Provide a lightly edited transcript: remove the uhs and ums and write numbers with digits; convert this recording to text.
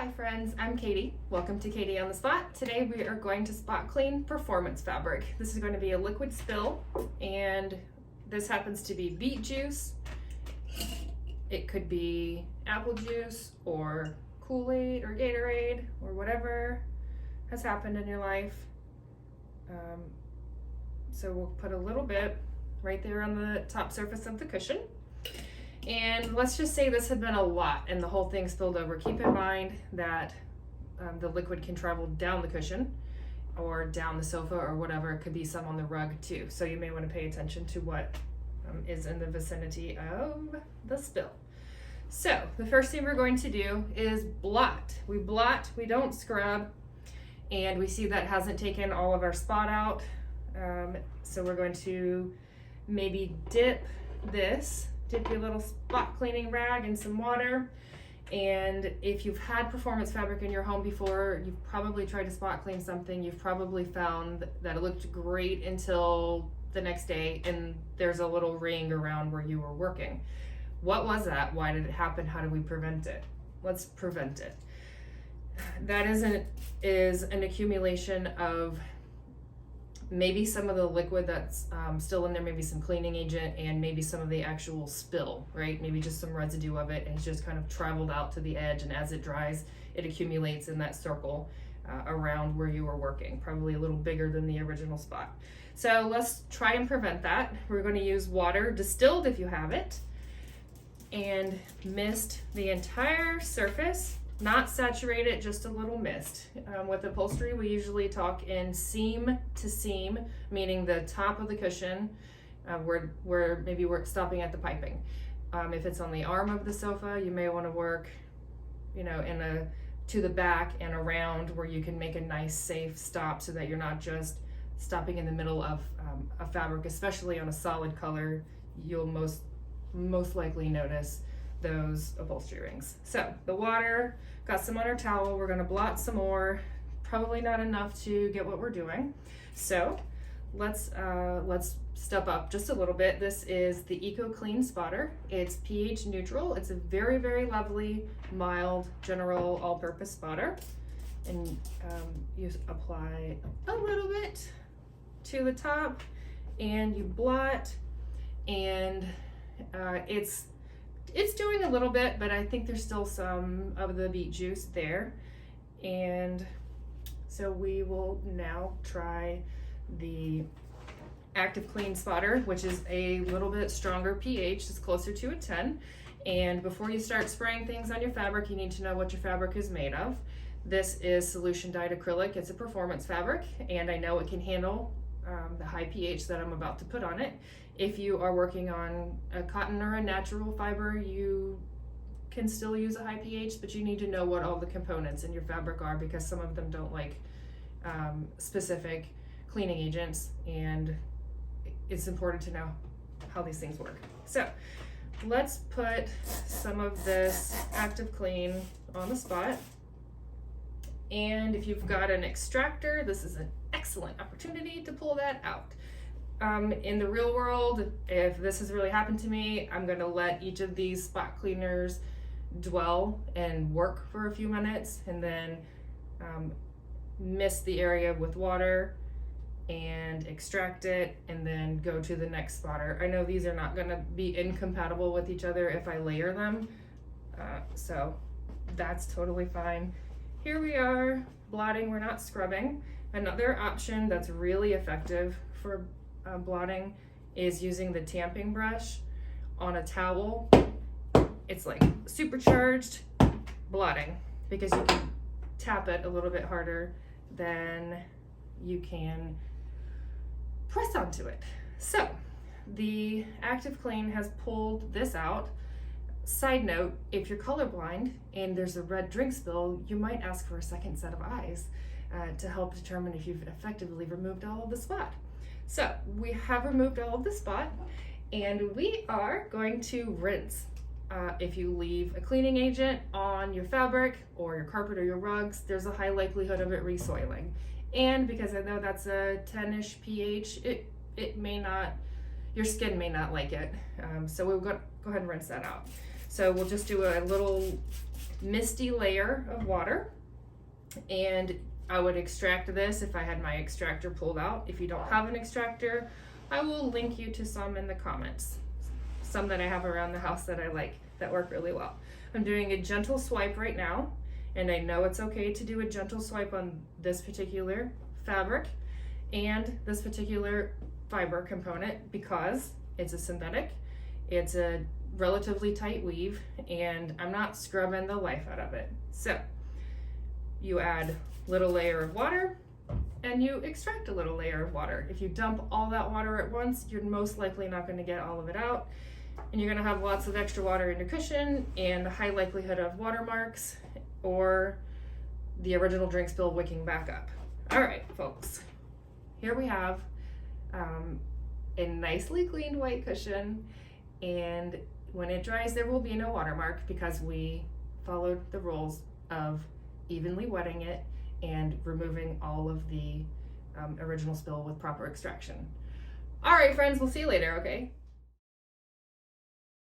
Hi friends, I'm Katie. Welcome to Katie on the Spot. Today we are going to spot clean performance fabric. This is going to be a liquid spill, and this happens to be beet juice. It could be apple juice or Kool-Aid or Gatorade or whatever has happened in your life. So we'll put a little bit right there on the top surface of the cushion. And let's just say this had been a lot and the whole thing spilled over. Keep in mind that the liquid can travel down the cushion or down the sofa or whatever. It could be some on the rug too. So you may want to pay attention to what is in the vicinity of the spill. So the first thing we're going to do is blot. We blot, we don't scrub, and we see that hasn't taken all of our spot out. So we're going to maybe dip your little spot cleaning rag in some water. And if you've had performance fabric in your home before, you've probably tried to spot clean something. You've probably found that it looked great until the next day and there's a little ring around where you were working. What was that? Why did it happen? How do we prevent it? Let's prevent it. That is an accumulation of maybe some of the liquid that's still in there, maybe some cleaning agent, and maybe some of the actual spill, right? Maybe just some residue of it and it's just kind of traveled out to the edge, and as it dries, it accumulates in that circle around where you were working, probably a little bigger than the original spot. So let's try and prevent that. We're going to use water, distilled if you have it, and mist the entire surface. Not saturate it, just a little mist. With upholstery, we usually talk in seam to seam, meaning the top of the cushion, where maybe we're stopping at the piping. If it's on the arm of the sofa, you may want to work, to the back and around where you can make a nice safe stop so that you're not just stopping in the middle of a fabric, especially on a solid color. You'll most likely notice those upholstery rings. So the water, got some on our towel. We're gonna blot some more, probably not enough to get what we're doing. So let's step up just a little bit. This is the Eco Clean Spotter. It's pH neutral. It's a very, very lovely, mild, general all-purpose spotter. And you apply a little bit to the top and you blot, and it's doing a little bit, but I think there's still some of the beet juice there. And so we will now try the Active Clean Spotter, which is a little bit stronger pH. It's closer to a 10. And before you start spraying things on your fabric, you need to know what your fabric is made of. This is solution dyed acrylic. It's a performance fabric, and I know it can handle the high pH that I'm about to put on it. If you are working on a cotton or a natural fiber, you can still use a high pH, but you need to know what all the components in your fabric are, because some of them don't like specific cleaning agents, and it's important to know how these things work. So let's put some of this Active Clean on the spot. And if you've got an extractor, this is an excellent opportunity to pull that out. In the real world, if this has really happened to me, I'm going to let each of these spot cleaners dwell and work for a few minutes, and then mist the area with water and extract it, and then go to the next spotter. I know these are not going to be incompatible with each other if I layer them, so that's totally fine. Here we are blotting, we're not scrubbing. Another option that's really effective for blotting is using the tamping brush on a towel. It's like supercharged blotting, because you can tap it a little bit harder than you can press onto it. So the Active Clean has pulled this out. Side note, if you're colorblind and there's a red drink spill, you might ask for a second set of eyes to help determine if you've effectively removed all of the spot. So we have removed all of the spot, and we are going to rinse. If you leave a cleaning agent on your fabric or your carpet or your rugs, there's a high likelihood of it resoiling. And because I know that's a 10-ish pH, it may not, your skin may not like it. So we'll go ahead and rinse that out. So we'll just do a little misty layer of water, and I would extract this if I had my extractor pulled out. If you don't have an extractor, I will link you to some in the comments. Some that I have around the house that I like, that work really well. I'm doing a gentle swipe right now, and I know it's okay to do a gentle swipe on this particular fabric and this particular fiber component because it's a synthetic, it's a relatively tight weave, and I'm not scrubbing the life out of it. So you add little layer of water and you extract a little layer of water. If you dump all that water at once, you're most likely not going to get all of it out, and you're going to have lots of extra water in your cushion and a high likelihood of watermarks or the original drink spill wicking back up. All right, folks, here we have a nicely cleaned white cushion, and when it dries there will be no watermark because we followed the rules of evenly wetting it and removing all of the original spill with proper extraction. All right, friends, we'll see you later, okay?